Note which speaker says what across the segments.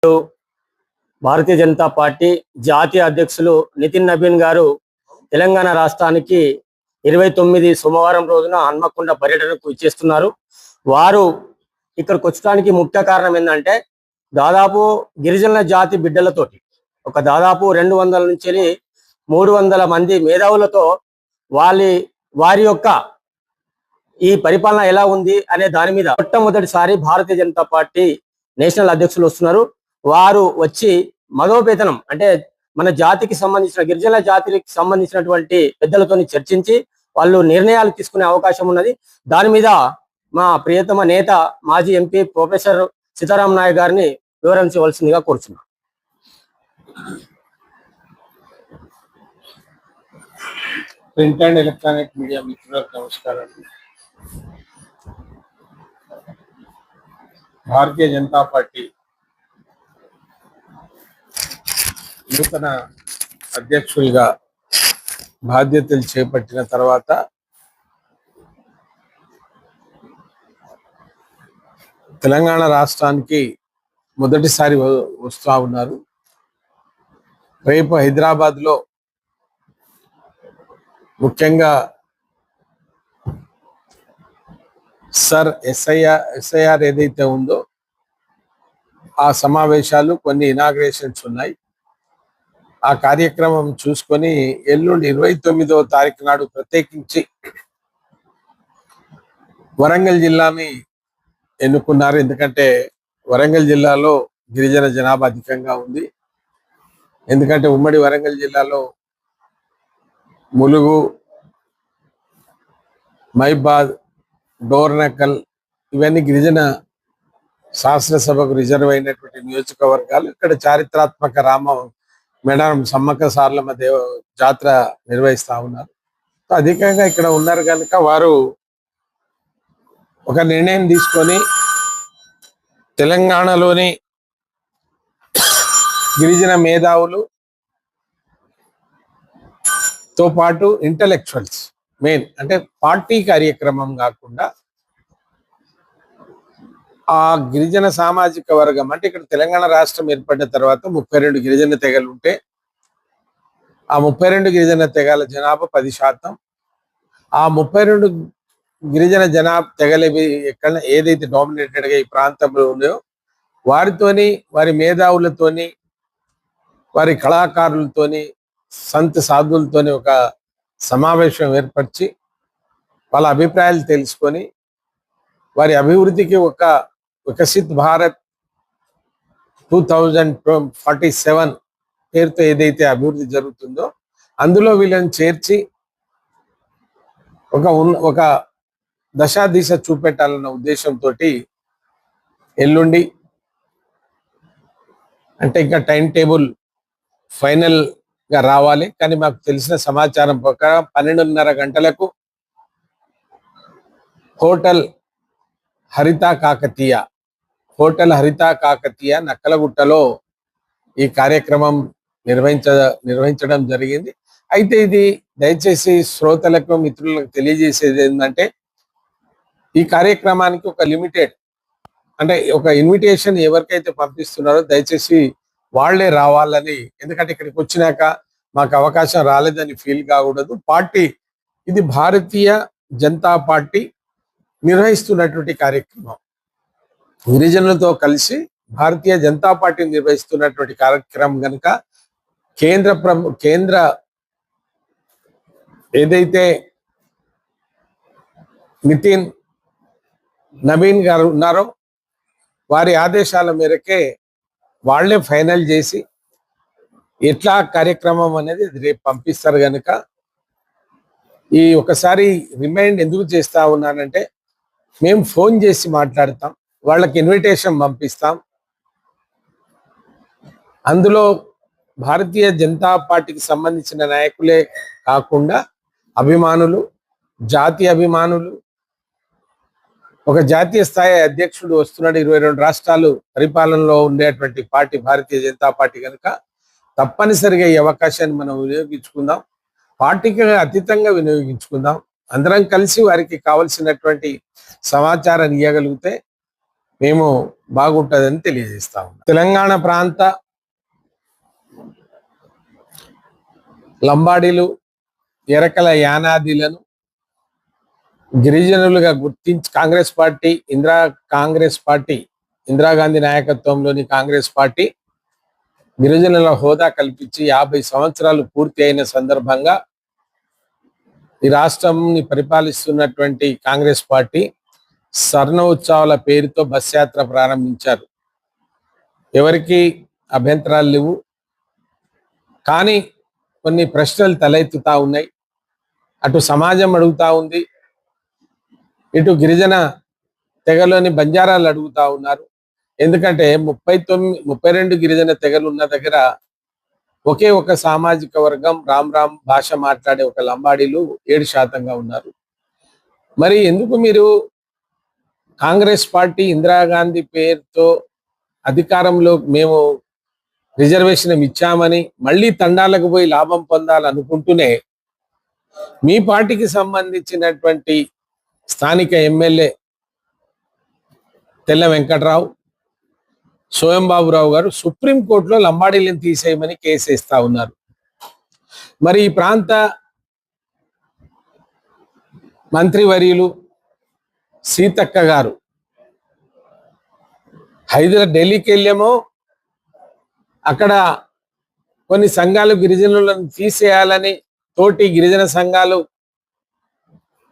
Speaker 1: Bharatiya Janata party జాతీయ అధ్యక్షులు నితిన్ నబీన్ గారు తెలంగాణ రాష్ట్రానికి 29 సోమవారం రోజున హన్మకొండ పర్యటనకు ఇచ్చేస్తున్నారు. వారు ఇక్కడికి వచ్చడానికి ముఖ్య కారణం ఏంటంటే దాదాపు గిరిజనుల జాతి బిడ్డలతోటి దాదాపు 200 నుంచి 300 మంది మేధావులతో వారి యొక్క ఈ పరిపాలన ఎలా ఉంది అనే దాని మీద మొట్టమొదటిసారి భారతీయ జనతా పార్టీ నేషనల్ అధ్యక్షులు వస్తున్నారు. వారు వచ్చి మధోపేతనం అంటే మన జాతికి సంబంధించిన గిరిజనుల జాతికి సంబంధించినటువంటి పెద్దలతో చర్చించి వాళ్ళు నిర్ణయాలు తీసుకునే అవకాశం ఉన్నది. దాని మీద మా ప్రియతమ నేత మాజీ ఎంపీ ప్రొఫెసర్ సీతారాం నాయక్ గారిని వివరించవలసిందిగా కోరుచున్నాం.
Speaker 2: ప్రింట్ అండ్ ఎలక్ట్రానిక్ మీడియా మిత్రులకు నమస్కారం. భారతీయ జనతా పార్టీ నూతన అధ్యక్షులుగా బాధ్యతలు చేపట్టిన తర్వాత తెలంగాణ రాష్ట్రానికి మొదటిసారి వస్తూ ఉన్నారు. రేపు హైదరాబాద్లో ముఖ్యంగా ఎస్ఐఆర్ ఏదైతే ఉందో ఆ సమావేశాలు కొన్ని ఇనాగ్రేషన్స్ ఉన్నాయి. ఆ కార్యక్రమం చూసుకొని ఎల్లుండి 29వ తారీఖు నాడు ప్రత్యేకించి వరంగల్ జిల్లాని ఎన్నుకున్నారు. ఎందుకంటే వరంగల్ జిల్లాలో గిరిజన జనాభా అధికంగా ఉంది. ఎందుకంటే ఉమ్మడి వరంగల్ జిల్లాలో ములుగు, మైబాద్, డోర్నకల్ ఇవన్నీ గిరిజన శాసనసభకు రిజర్వ్ అయినటువంటి నియోజకవర్గాలు. ఇక్కడ చారిత్రాత్మక మేడారం సమ్మక్క సారలమ్మ జాతర నిర్వహిస్తా ఉన్నారు. అధికంగా ఇక్కడ ఉన్నారు కనుక వారు ఒక నిర్ణయం తీసుకొని తెలంగాణలోని గిరిజన మేధావులు తో పాటు ఇంటలెక్చువల్స్ మెయిన్ అంటే పార్టీ కార్యక్రమం కాకుండా ఆ గిరిజన సామాజిక వర్గం అంటే ఇక్కడ తెలంగాణ రాష్ట్రం ఏర్పడిన తర్వాత 32 గిరిజన తెగలు ఉంటే ఆ 32 గిరిజన తెగల జనాభా 10%. ఆ 32 గిరిజన జనాభా తెగలేవి ఎక్కడ ఏదైతే డామినేటెడ్గా ఈ ప్రాంతంలో ఉన్నాయో వారితోని, వారి మేధావులతోని, వారి కళాకారులతోని, సంత సాధువులతోని ఒక సమావేశం ఏర్పరిచి వాళ్ళ అభిప్రాయాలు తెలుసుకొని వారి అభివృద్ధికి ఒక వికసిత్ భారత్ 2047 పేరుతో ఏదైతే అభివృద్ధి జరుగుతుందో అందులో వీళ్ళని చేర్చి ఒక దశ చూపెట్టాలన్న ఉద్దేశంతో ఎల్లుండి అంటే ఇంకా టైం టేబుల్ ఫైనల్ గా రావాలి. కానీ మాకు తెలిసిన సమాచారం ప్రకారం 12:30 గంటలకు హోటల్ హరిత కాకతీయ నక్కలగుట్టలో ఈ కార్యక్రమం నిర్వహించడం జరిగింది. అయితే ఇది దయచేసి శ్రోతలకు, మిత్రులకు తెలియజేసేది ఏంటంటే ఈ కార్యక్రమానికి ఒక లిమిటెడ్ అంటే ఒక ఇన్విటేషన్ ఎవరికైతే పంపిస్తున్నారో దయచేసి వాళ్లే రావాలని. ఎందుకంటే ఇక్కడికి వచ్చినాక మాకు అవకాశం రాలేదని ఫీల్ కాకూడదు. ఇది భారతీయ జనతా పార్టీ నిర్వహిస్తున్నటువంటి కార్యక్రమం. గిరిజనులతో కలిసి భారతీయ జనతా పార్టీ నిర్వహిస్తున్నటువంటి కార్యక్రమం కనుక కేంద్ర ఏదైతే నితిన్ నబీన్ గారు ఉన్నారో వారి ఆదేశాల మేరకే వాళ్లే ఫైనల్ చేసి ఎట్లా కార్యక్రమం అనేది రేపు పంపిస్తారు. కనుక ఈ ఒకసారి రిమైండ్ ఎందుకు చేస్తా ఉన్నానంటే మేము ఫోన్ చేసి మాట్లాడతాం, వాళ్ళకి ఇన్విటేషన్ పంపిస్తాం. అందులో భారతీయ జనతా పార్టీకి సంబంధించిన నాయకులే కాకుండా అభిమానులు, జాతీయ అభిమానులు, ఒక జాతీయ స్థాయి అధ్యక్షుడు వస్తున్నాడు. 22 రాష్ట్రాలు పరిపాలనలో ఉండేటువంటి పార్టీ భారతీయ జనతా పార్టీ కనుక తప్పనిసరిగా ఈ అవకాశాన్ని మనం వినియోగించుకుందాం, పార్టీకి అతీతంగా వినియోగించుకుందాం. అందరం కలిసి వారికి కావలసినటువంటి సమాచారాన్ని ఇవ్వగలిగితే మేము బాగుంటుందని తెలియజేస్తా ఉన్నాం. తెలంగాణ ప్రాంత లంబాడీలు, ఎరకల యానాదిలను గిరిజనులుగా గుర్తించి కాంగ్రెస్ పార్టీ ఇందిరాగాంధీ నాయకత్వంలోని కాంగ్రెస్ పార్టీ గిరిజనుల హోదా కల్పించి 50 సంవత్సరాలు పూర్తి అయిన సందర్భంగా ఈ రాష్ట్రాన్ని పరిపాలిస్తున్నటువంటి కాంగ్రెస్ పార్టీ స్వర్ణ ఉత్సవాల పేరుతో బస్ యాత్ర ప్రారంభించారు. ఎవరికి అభ్యంతరాలు లేవు, కానీ కొన్ని ప్రశ్నలు తలెత్తుతా ఉన్నాయి. అటు సమాజం అడుగుతా ఉంది, ఇటు గిరిజన తెగలోని బంజారాలు అడుగుతా ఉన్నారు. ఎందుకంటే 32 గిరిజన తెగలు ఉన్న దగ్గర ఒకే ఒక సామాజిక వర్గం రామ్ భాష మాట్లాడే ఒక లంబాడీలు 7% ఉన్నారు. మరి ఎందుకు మీరు కాంగ్రెస్ పార్టీ ఇందిరాగాంధీ పేరుతో అధికారంలో మేము రిజర్వేషన్ ఇచ్చామని మళ్ళీ తండాలకు పోయి లాభం పొందాలనుకుంటూనే మీ పార్టీకి సంబంధించినటువంటి స్థానిక ఎమ్మెల్యే తెల్ల వెంకట్రావు, సోయంబాబురావు గారు సుప్రీంకోర్టులో లంబాడీలను తీసేయమని కేసు వేస్తా ఉన్నారు. మరి ఈ ప్రాంత మంత్రివర్యులు సీతక్క గారు ఢిల్లీకి వెళ్ళేమో అక్కడ కొన్ని సంఘాలు గిరిజనులను తీసేయాలని తోటి గిరిజన సంఘాలు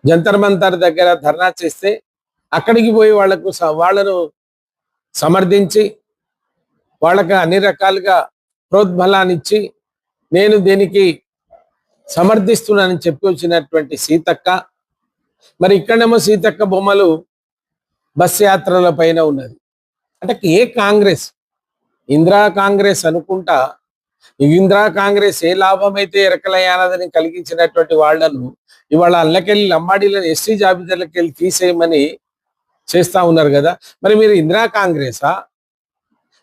Speaker 2: జంతర్ మంతర్ దగ్గర ధర్నా చేస్తే అక్కడికి పోయి వాళ్ళను సమర్థించి వాళ్ళకి అన్ని రకాలుగా ప్రోద్బలాన్నిచ్చి నేను దీనికి సమర్థిస్తున్నానని చెప్పి వచ్చినటువంటి సీతక్క, మరి ఇక్కడేమో సీతక్క బొమ్మలు బస్ యాత్రల పైన ఉన్నది. అంటే ఏ కాంగ్రెస్, ఇందిరా కాంగ్రెస్ అనుకుంటా, ఇందిరా కాంగ్రెస్ ఏ లాభం అయితే ఎరకల యానాదని కలిగించినటువంటి వాళ్లను ఇవాళ అల్లకెళ్ళి లంబాడీలను ఎస్టీ జాబితాలకు వెళ్ళి తీసేయమని చేస్తా ఉన్నారు కదా. మరి మీరు ఇందిరా కాంగ్రెసా,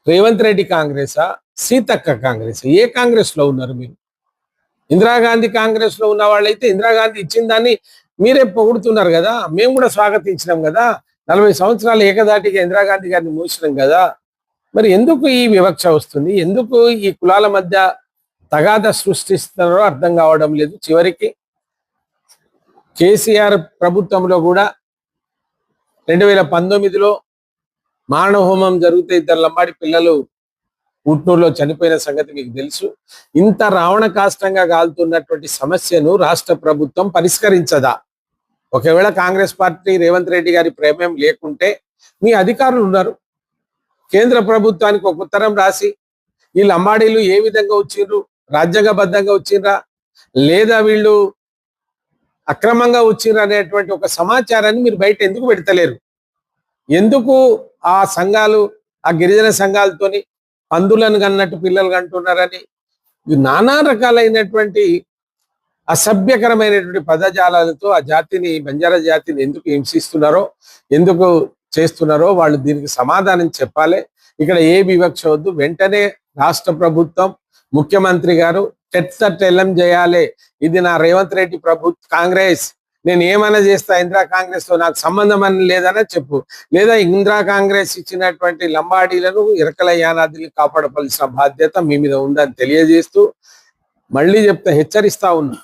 Speaker 2: రేవంత్ రెడ్డి కాంగ్రెసా, సీతక్క కాంగ్రెస్, ఏ కాంగ్రెస్ లో ఉన్నారు మీరు? ఇందిరాగాంధీ కాంగ్రెస్ లో ఉన్న వాళ్ళైతే ఇందిరాగాంధీ ఇచ్చిన దాన్ని మీరే పొగుడుతున్నారు కదా, మేము కూడా స్వాగతించినాం కదా, 40 సంవత్సరాలు ఏకదాటిగా ఇందిరాగాంధీ గారిని మూసినాం కదా. మరి ఎందుకు ఈ వివక్ష వస్తుంది? ఎందుకు ఈ కులాల మధ్య తగాద సృష్టిస్తున్నారో అర్థం కావడం లేదు. చివరికి కేసీఆర్ ప్రభుత్వంలో కూడా 2019లో మానవ హోమం జరిగితే 2 లంబాడి పిల్లలు ఉట్నూరులో చనిపోయిన సంగతి మీకు తెలుసు. ఇంత రావణ కాష్టంగా కాలుతున్నటువంటి సమస్యను రాష్ట్ర ప్రభుత్వం పరిష్కరించదా? ఒకవేళ కాంగ్రెస్ పార్టీ రేవంత్ రెడ్డి గారి ప్రమేయం లేకుంటే మీ అధికారులు ఉన్నారు, కేంద్ర ప్రభుత్వానికి ఒక ఉత్తరం రాసి ఈ లంబాడీలు ఏ విధంగా వచ్చిండ్రు, రాజ్యాంగబద్ధంగా వచ్చిండ్రా లేదా వీళ్ళు అక్రమంగా వచ్చిండ్రు అనేటువంటి ఒక సమాచారాన్ని మీరు బయట ఎందుకు పెడతలేరు? ఎందుకు ఆ సంఘాలు, ఆ గిరిజన సంఘాలతోని పందులను కన్నట్టు పిల్లలు కంటున్నారని నానా రకాలైనటువంటి అసభ్యకరమైనటువంటి పదజాలాలతో ఆ జాతిని, బంజారా జాతిని ఎందుకు హింసిస్తున్నారో, ఎందుకు చేస్తున్నారో వాళ్ళు దీనికి సమాధానం చెప్పాలి. ఇక్కడ ఏ వివక్ష వద్దు. వెంటనే రాష్ట్ర ప్రభుత్వం, ముఖ్యమంత్రి గారు టెల్లం చేయాలి. ఇది నా రేవంత్ రెడ్డి కాంగ్రెస్, నేను ఏమైనా చేస్తా, ఇందిరా కాంగ్రెస్ తో నాకు సంబంధం అని లేదనే చెప్పు, లేదా ఇందిరా కాంగ్రెస్ ఇచ్చినటువంటి లంబాడీలను, ఎరకల యానాదిని కాపాడవలసిన బాధ్యత మీ మీద ఉందని తెలియజేస్తూ మళ్ళీ హెచ్చరిస్తా ఉన్నా.